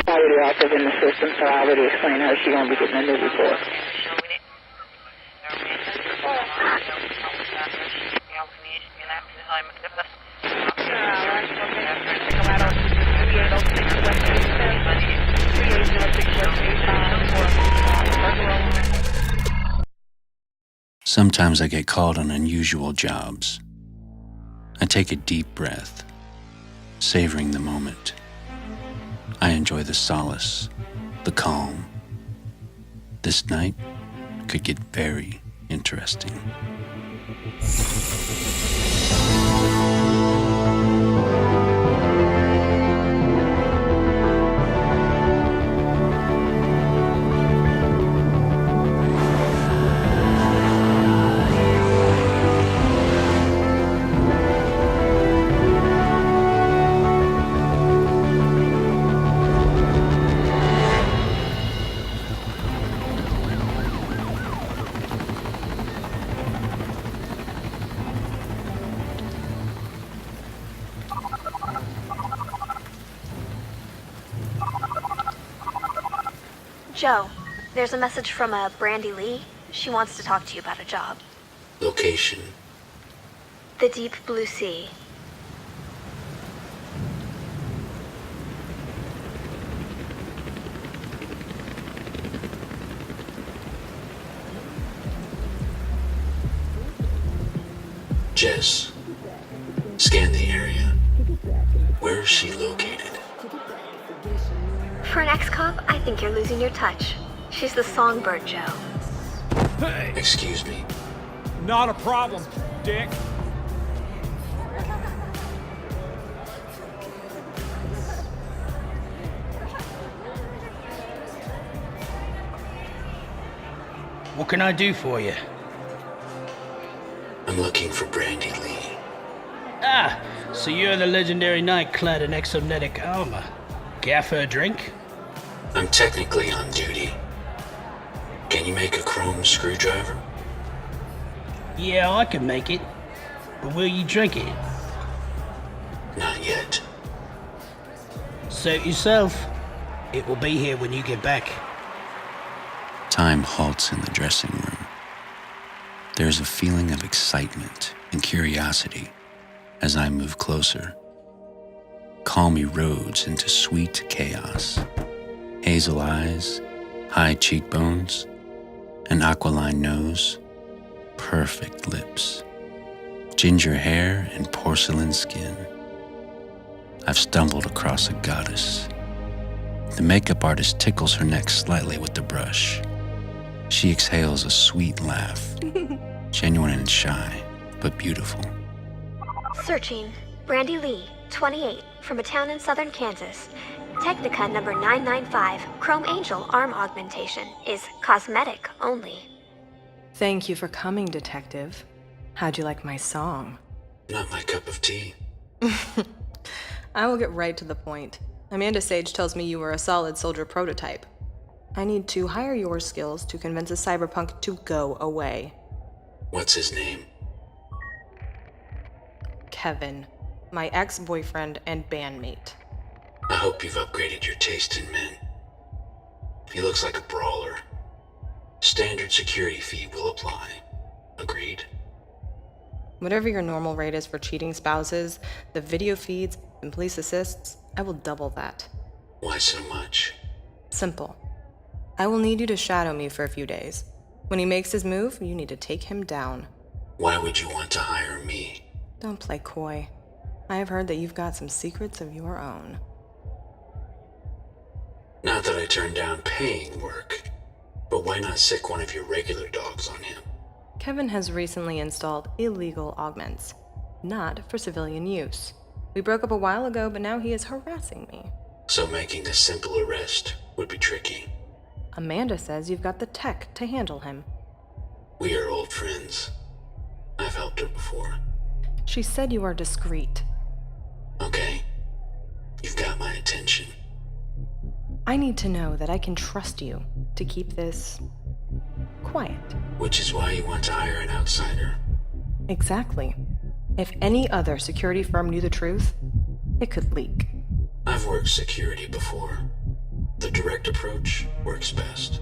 Already active in the system, so I already explained how she won't be getting a new report. Sometimes I get called on unusual jobs. I take a deep breath, savoring the moment. I enjoy the solace, the calm. This night could get very interesting. Joe, there's a message from Brandy Lee. She wants to talk to you about a job. Location? The deep blue sea. Jess, scan the area. Where is she located? For an ex-cop, I think you're losing your touch. She's the songbird, Joe. Hey! Excuse me. Not a problem, Dick. What can I do for you? I'm looking for Brandy Lee. Ah, so you're the legendary knight clad in exonetic armor. Care for a drink? I'm technically on duty. Can you make a chrome screwdriver? Yeah, I can make it. But will you drink it? Not yet. Suit yourself. It will be here when you get back. Time halts in the dressing room. There's a feeling of excitement and curiosity as I move closer. Calm erodes into sweet chaos. Hazel eyes, high cheekbones, an aquiline nose, perfect lips, ginger hair and porcelain skin. I've stumbled across a goddess. The makeup artist tickles her neck slightly with the brush. She exhales a sweet laugh, genuine and shy, but beautiful. Searching. Brandy Lee, 28, from a town in southern Kansas. Technica number 995, Chrome Angel arm augmentation, is cosmetic only. Thank you for coming, Detective. How'd you like my song? Not my cup of tea. I will get right to the point. Amanda Sage tells me you were a solid soldier prototype. I need to hire your skills to convince a cyberpunk to go away. What's his name? Kevin, my ex-boyfriend and bandmate. I hope you've upgraded your taste in men. He looks like a brawler. Standard security fee will apply. Agreed? Whatever your normal rate is for cheating spouses, the video feeds, and police assists, I will double that. Why so much? Simple. I will need you to shadow me for a few days. When he makes his move, you need to take him down. Why would you want to hire me? Don't play coy. I have heard that you've got some secrets of your own. Not that I turned down paying work, but why not sick one of your regular dogs on him? Kevin has recently installed illegal augments, not for civilian use. We broke up a while ago, but now he is harassing me. So making a simple arrest would be tricky. Amanda says you've got the tech to handle him. We are old friends. I've helped her before. She said you are discreet. Okay. You've got my attention. I need to know that I can trust you to keep this quiet. Which is why you want to hire an outsider. Exactly. If any other security firm knew the truth, it could leak. I've worked security before. The direct approach works best.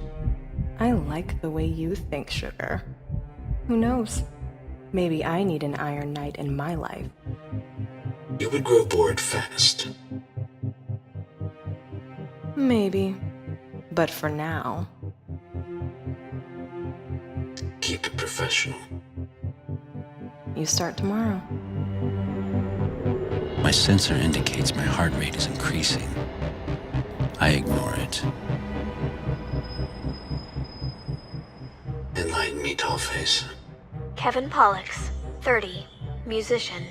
I like the way you think, Sugar. Who knows? Maybe I need an Iron Knight in my life. You would grow bored fast. Maybe. But for now... Keep it professional. You start tomorrow. My sensor indicates my heart rate is increasing. I ignore it. Enlighten me, Tallface. Kevin Pollux, 30, musician,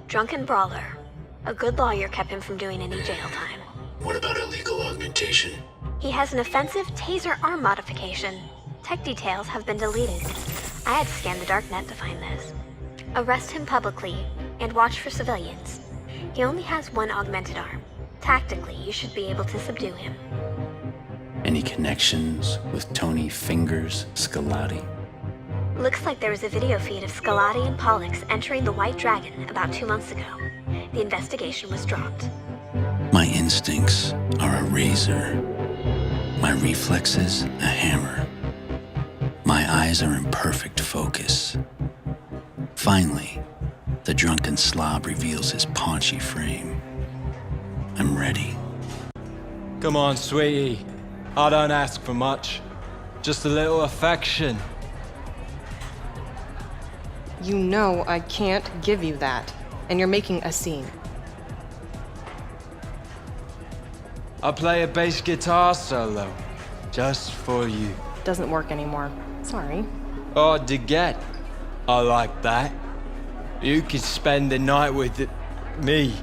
drunken brawler. A good lawyer kept him from doing any jail time. What about illegal augmentation? He has an offensive taser arm modification. Tech details have been deleted. I had to scan the darknet to find this. Arrest him publicly, and watch for civilians. He only has one augmented arm. Tactically, you should be able to subdue him. Any connections with Tony Fingers Scolati? Looks like there was a video feed of Scolati and Pollux entering the White Dragon about 2 months ago. The investigation was dropped. My instincts are a razor. My reflexes, a hammer. My eyes are in perfect focus. Finally, the drunken slob reveals his paunchy frame. I'm ready. Come on, sweetie. I don't ask for much. Just a little affection. You know I can't give you that, and you're making a scene. I play a bass guitar solo, just for you. Doesn't work anymore. Sorry. Hard to get. I like that. You could spend the night with me.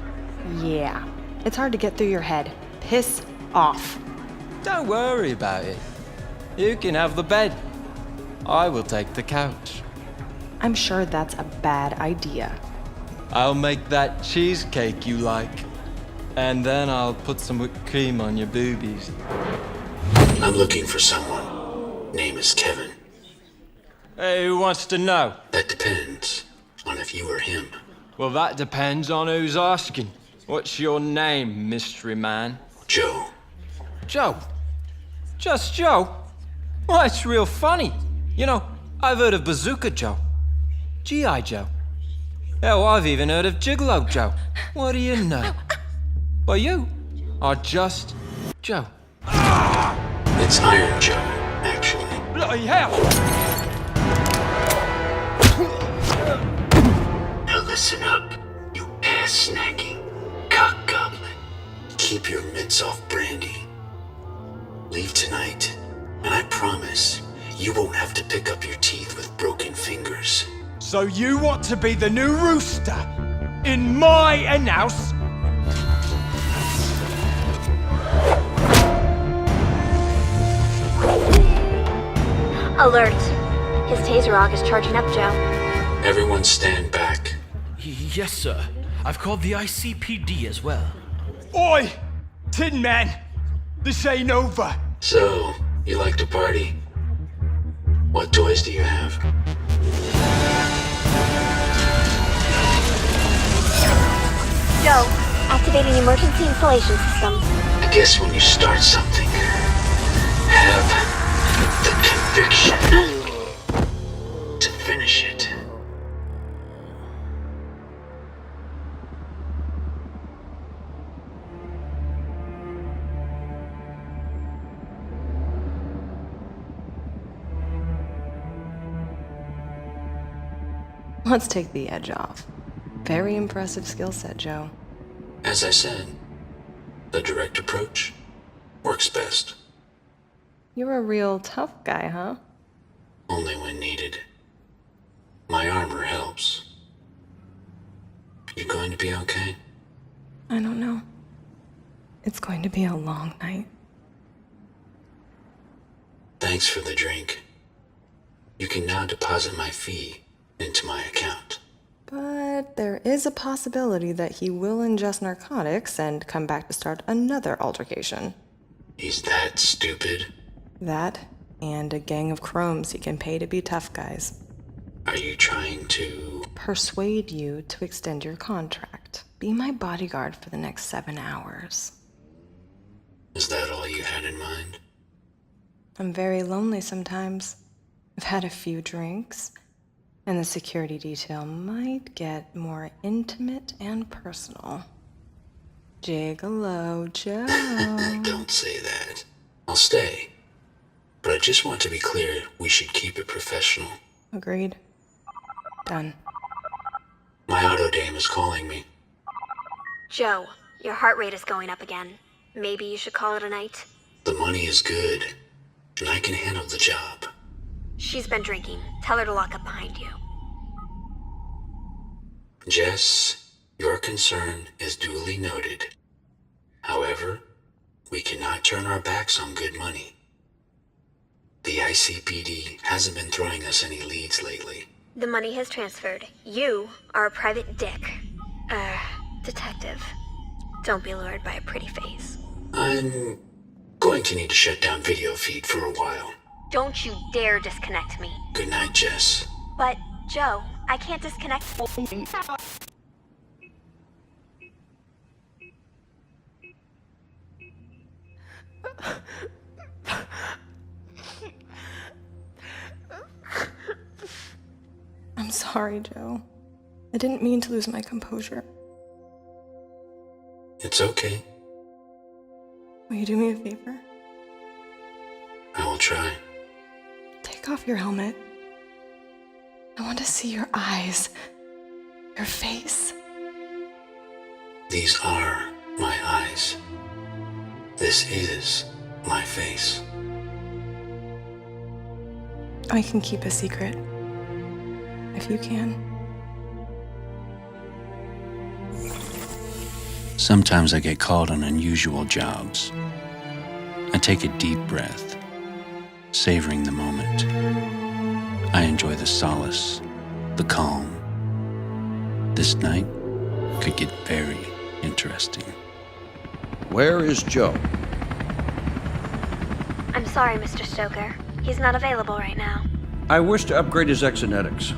Yeah. It's hard to get through your head. Piss off. Don't worry about it. You can have the bed. I will take the couch. I'm sure that's a bad idea. I'll make that cheesecake you like. And then I'll put some whipped cream on your boobies. I'm looking for someone. Name is Kevin. Hey, who wants to know? That depends on if you or him. Well, that depends on who's asking. What's your name, mystery man? Joe. Joe? Just Joe? Well, that's real funny. You know, I've heard of Bazooka Joe. G.I. Joe. Hell, I've even heard of Gigolo Joe. What do you know? Well, you are just Joe. It's Iron Joe, actually. Bloody hell! Now listen up, you ass-snacking cock goblin. Keep your mitts off Brandy. Leave tonight, and I promise you won't have to pick up your teeth with broken fingers. So you want to be the new rooster in my house? Alert! His taser aug is charging up, Joe. Everyone stand back. Yes, sir. I've called the ICPD as well. Oi! Tin Man! This ain't over! So, you like to party? What toys do you have? Joe, activating emergency installation system. I guess when you start something, have the conviction to finish it. Let's take the edge off. Very impressive skill set, Joe. As I said, the direct approach works best. You're a real tough guy, huh? Only when needed. My armor helps. You going to be okay? I don't know. It's going to be a long night. Thanks for the drink. You can now deposit my fee into my account. But there is a possibility that he will ingest narcotics and come back to start another altercation. He's that stupid? That, and a gang of chromes he can pay to be tough guys. Are you trying to... Persuade you to extend your contract. Be my bodyguard for the next 7 hours. Is that all you had in mind? I'm very lonely sometimes. I've had a few drinks, and the security detail might get more intimate and personal. Gigolo Joe. Don't say that. I'll stay. But I just want to be clear, we should keep it professional. Agreed. Done. My auto dame is calling me. Joe, your heart rate is going up again. Maybe you should call it a night. The money is good, and I can handle the job. She's been drinking. Tell her to lock up behind you. Jess, your concern is duly noted. However, we cannot turn our backs on good money. The ICPD hasn't been throwing us any leads lately. The money has transferred. You are a private dick. Detective. Don't be lured by a pretty face. I'm going to need to shut down video feed for a while. Don't you dare disconnect me. Good night, Jess. But, Joe, I can't disconnect. I'm sorry, Joe. I didn't mean to lose my composure. It's okay. Will you do me a favor? I will try. Take off your helmet. I want to see your eyes. Your face. These are my eyes. This is my face. I can keep a secret. If you can. Sometimes I get called on unusual jobs. I take a deep breath, savoring the moment. I enjoy the solace, the calm. This night could get very interesting. Where is Joe? I'm sorry, Mr. Stoker. He's not available right now. I wish to upgrade his exonetics.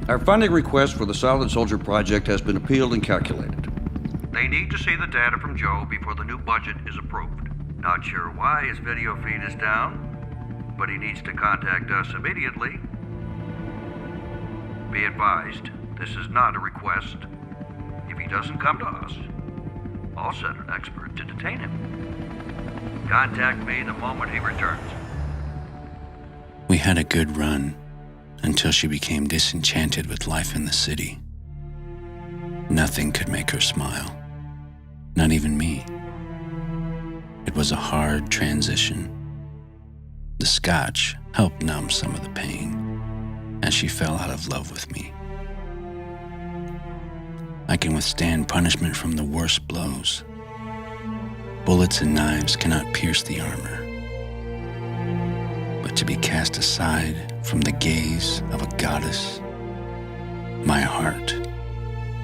Our funding request for the Solid Soldier project has been appealed and calculated. They need to see the data from Joe before the new budget is approved. Not sure why his video feed is down, but he needs to contact us immediately. Be advised, this is not a request. If he doesn't come to us, I'll send an expert to detain him. Contact me the moment he returns. We had a good run until she became disenchanted with life in the city. Nothing could make her smile, not even me. It was a hard transition. The scotch helped numb some of the pain as she fell out of love with me. I can withstand punishment from the worst blows. Bullets and knives cannot pierce the armor. But to be cast aside from the gaze of a goddess, my heart,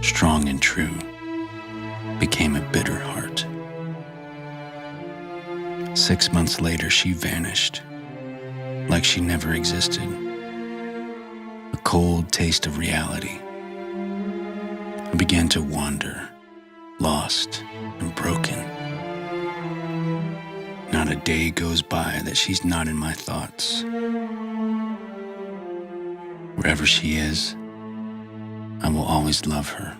strong and true, became a bitter heart. 6 months later, she vanished, like she never existed. A cold taste of reality. I began to wander, lost and broken. Not a day goes by that she's not in my thoughts. Wherever she is, I will always love her.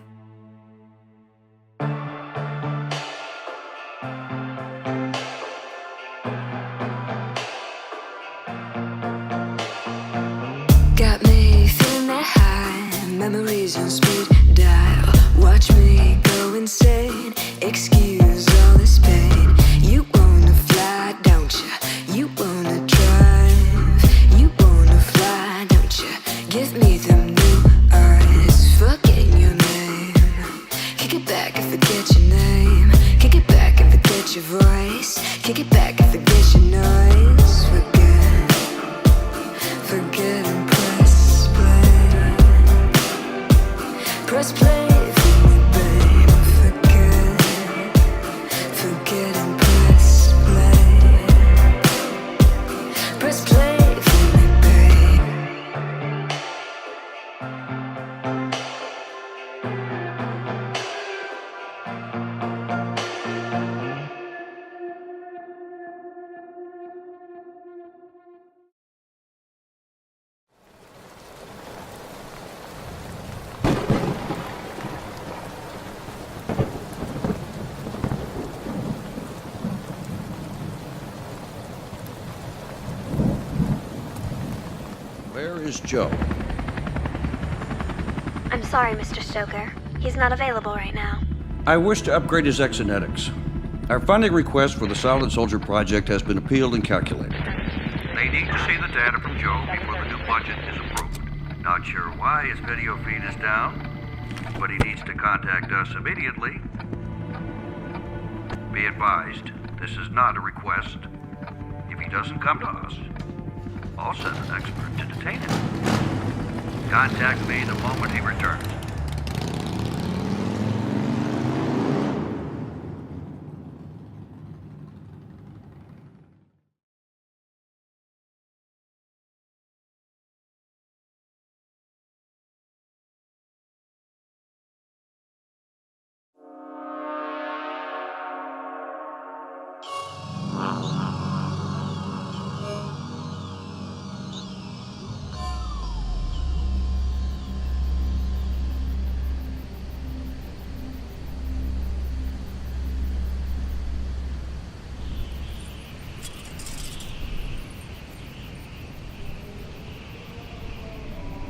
Got me feeling that high, memories on speed dial. Watch me go insane, excuse all this pain. You wanna fly, don't you? You wanna drive, you wanna fly, don't you? Give me them new eyes, forget your name. Kick it back and forget your name. Kick it back and forget your voice. Kick it back and forget your noise. Forget and press play. Press play for me, babe. Forget and press play. Press play for me, babe. Where is Joe? I'm sorry, Mr. Stoker. He's not available right now. I wish to upgrade his exonetics. Our funding request for the Solid Soldier project has been appealed and calculated. They need to see the data from Joe before the new budget is approved. Not sure why his video feed is down, but he needs to contact us immediately. Be advised, this is not a request. If he doesn't come to us, I'll send an expert to detain him. Contact me the moment he returns.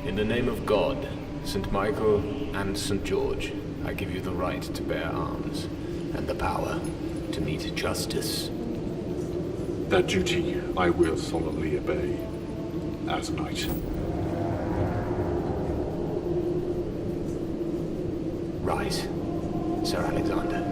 In the name of God, St. Michael and St. George, I give you the right to bear arms, and the power to meet justice. That duty I will solemnly obey, as knight. Right, Sir Alexander.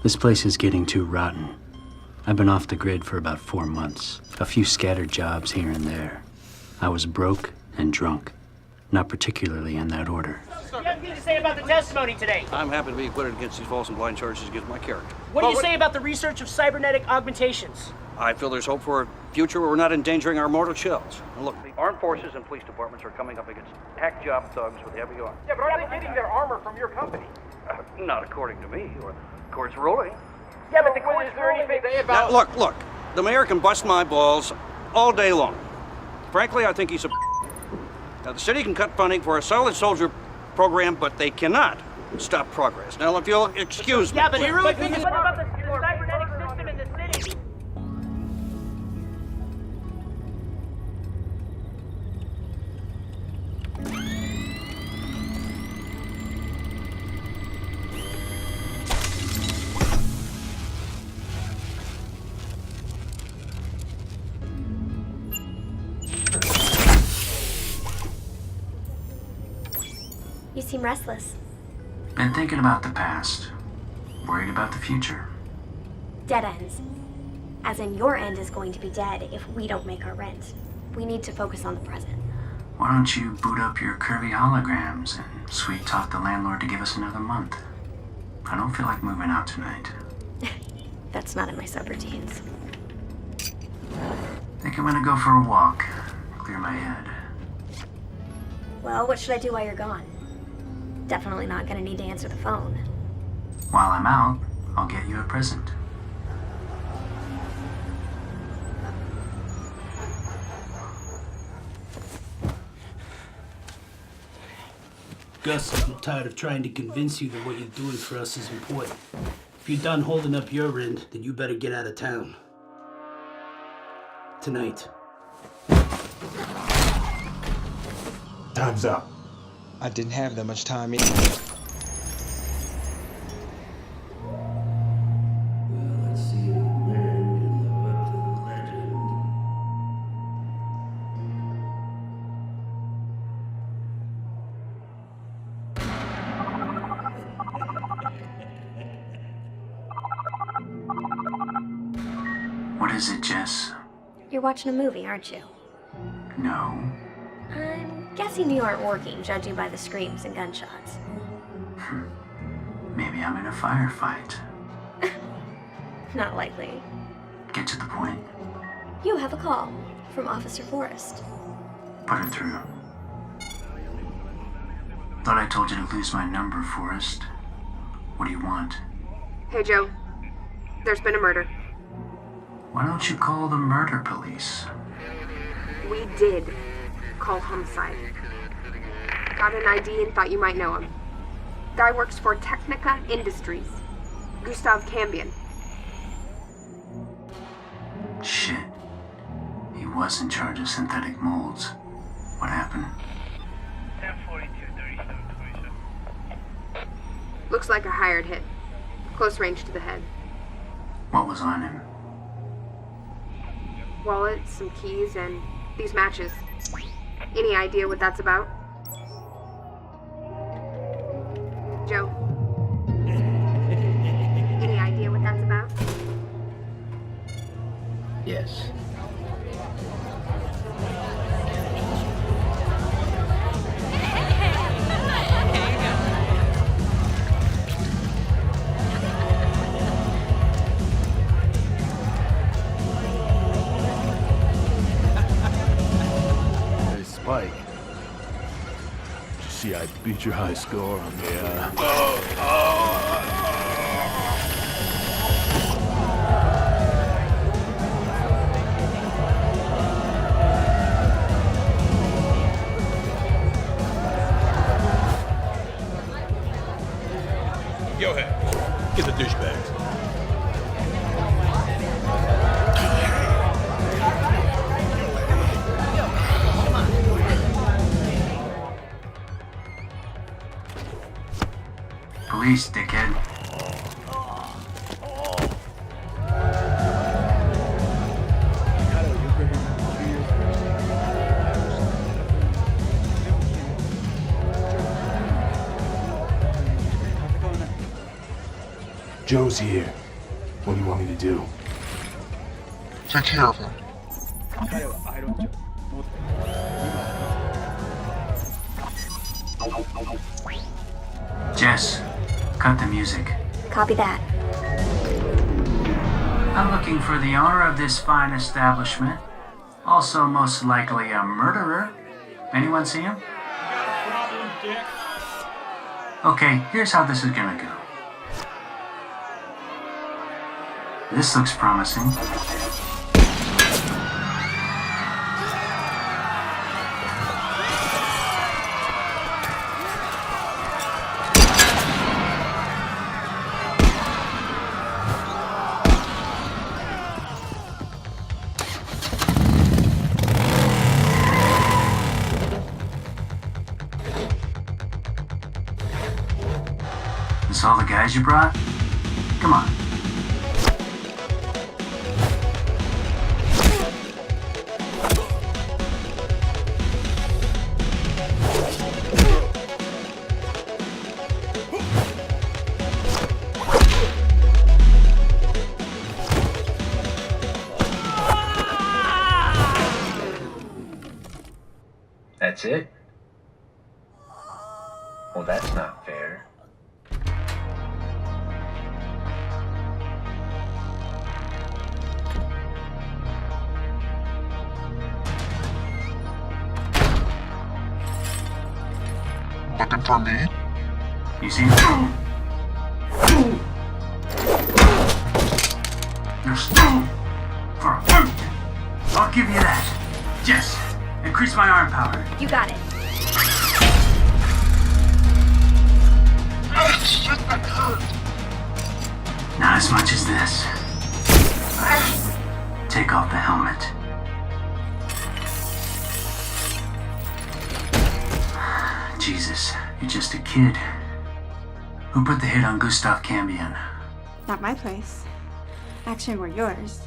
This place is getting too rotten. I've been off the grid for about 4 months. A few scattered jobs here and there. I was broke and drunk. Not particularly in that order. You have anything to say about the testimony today? I'm happy to be acquitted against these false and blind charges against my character. What do you say about the research of cybernetic augmentations? I feel there's hope for a future where we're not endangering our mortal shells. And look, the armed forces and police departments are coming up against hack job thugs with heavy arms. Yeah, but are they getting their armor from your company? Not according to me, or the court's ruling. Yeah, but the court is there anything about... Now, look, the mayor can bust my balls all day long. Frankly, I think he's a... Now, the city can cut funding for a Solid Soldier program, but they cannot stop progress. Now, if you'll excuse me... Yeah, but you really think it's about the cybernetic system in the city? You seem restless. Been thinking about the past. Worried about the future. Dead ends. As in, your end is going to be dead if we don't make our rent. We need to focus on the present. Why don't you boot up your curvy holograms and sweet talk the landlord to give us another month? I don't feel like moving out tonight. That's not in my subroutines. Think I'm gonna go for a walk. Clear my head. Well, what should I do while you're gone? Definitely not gonna need to answer the phone. While I'm out, I'll get you a present. Gus, I'm tired of trying to convince you that what you're doing for us is important. If you're done holding up your end, then you better get out of town. Tonight. Time's up. I didn't have that much time either. What is it, Jess? You're watching a movie, aren't you? No. I'm guessing you aren't working, judging by the screams and gunshots. Maybe I'm in a firefight. Not likely. Get to the point. You have a call from Officer Forrest. Put her through. Thought I told you to lose my number, Forrest. What do you want? Hey, Joe. There's been a murder. Why don't you call the murder police? We did call homicide. Got an ID and thought you might know him. Guy works for Technica Industries. Gustav Cambion. Shit. He was in charge of synthetic molds. What happened? 1042, Looks like a hired hit. Close range to the head. What was on him? Wallet, some keys, and these matches. Any idea what that's about? Joe? Any idea what that's about? Yes. Hey, Spike. Did you see I beat your high score on the, Yo, hey, get the douchebags. Police, dickhead. Joe's here. What do you want me to do? Take care of him. Jess, cut the music. Copy that. I'm looking for the owner of this fine establishment. Also most likely a murderer. Anyone see him? Okay, here's how this is gonna go. This looks promising. This all the guys you brought? Come on. That's it? Well, that's not fair. Looking for me? You see him? You're still for a fight. I'll give you that. Jess, increase my arm power. You got it. Not as much as this. Take off the helmet. Jesus, you're just a kid. Who put the hit on Gustav Cambion? Not my place. Actually, we're yours.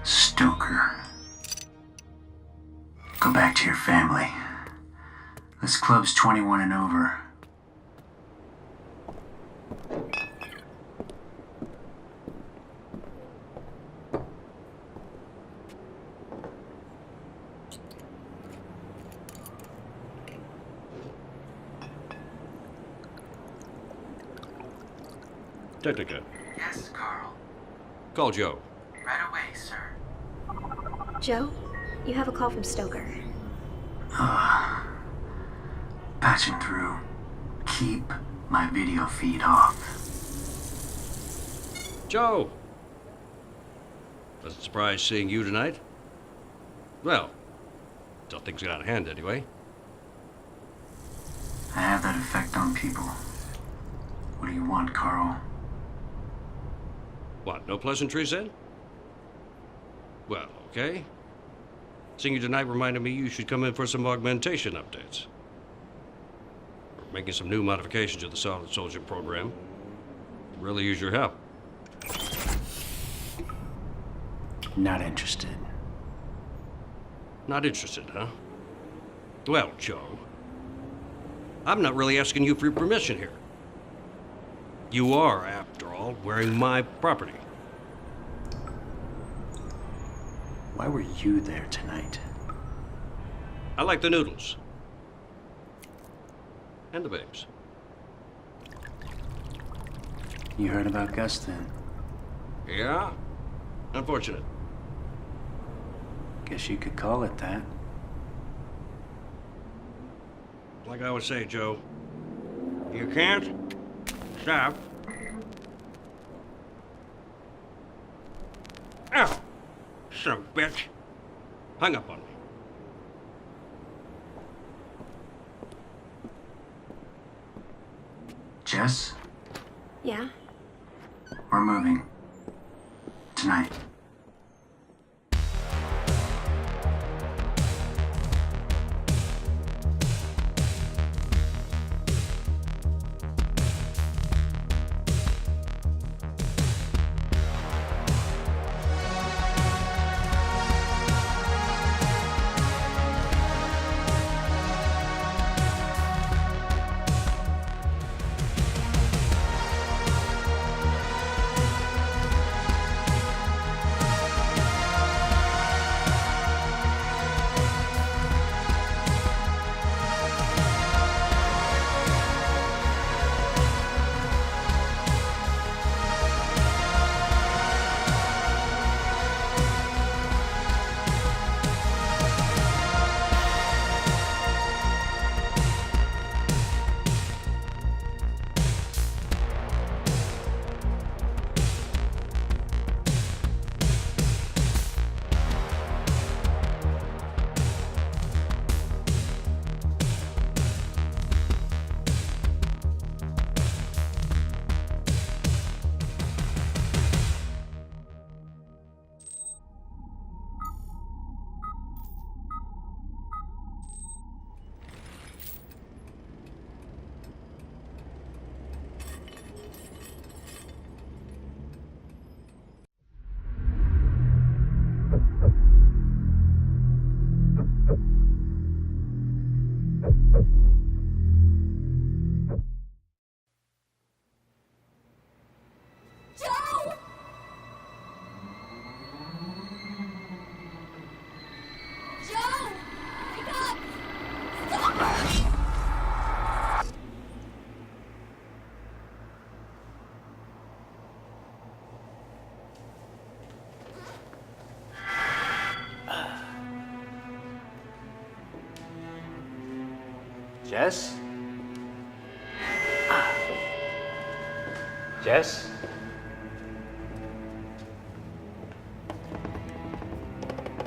Stoker. Go back to your family. This club's 21 and over. Technica. Yes, Carl. Call Joe. Right away, sir. Joe, you have a call from Stoker. Patching through. Keep my video feed off. Joe! Wasn't surprised seeing you tonight. Well, till things get out of hand anyway. I have that effect on people. What do you want, Carl? What, no pleasantries then? Well, okay. Seeing you tonight reminded me you should come in for some augmentation updates. We're making some new modifications to the Solid Soldier program. Really use your help. Not interested. Not interested, huh? Well, Joe, I'm not really asking you for your permission here. You are, after all, wearing my property. Why were you there tonight? I like the noodles. And the babes. You heard about Gus then? Yeah? Unfortunate. Guess you could call it that. Like I always say, Joe, you can't stop. Ow! Son of a bitch. Hung up on me. Jess, Yeah? we're moving. Tonight. Jess? Jess?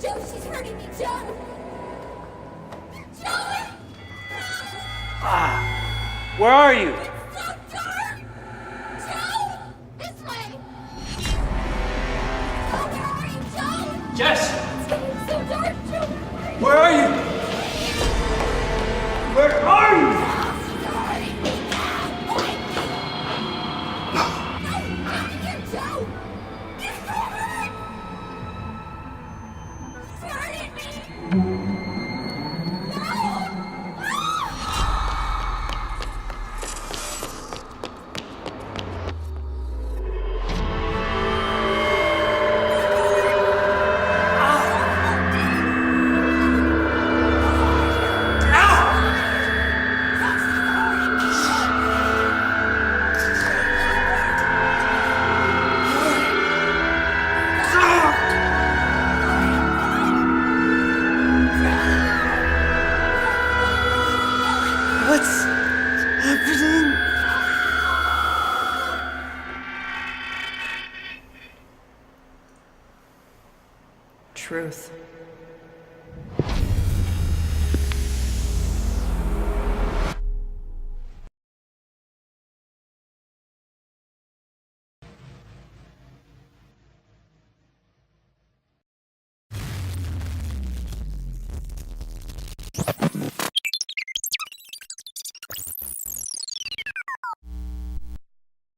Joe, she's hurting me, Joe! Joe! Where are you? It's so dark! Joe! This way! Joe, where are you, Joe? Jess! It's getting so dark, Joe! Where are you? Where are you? truth.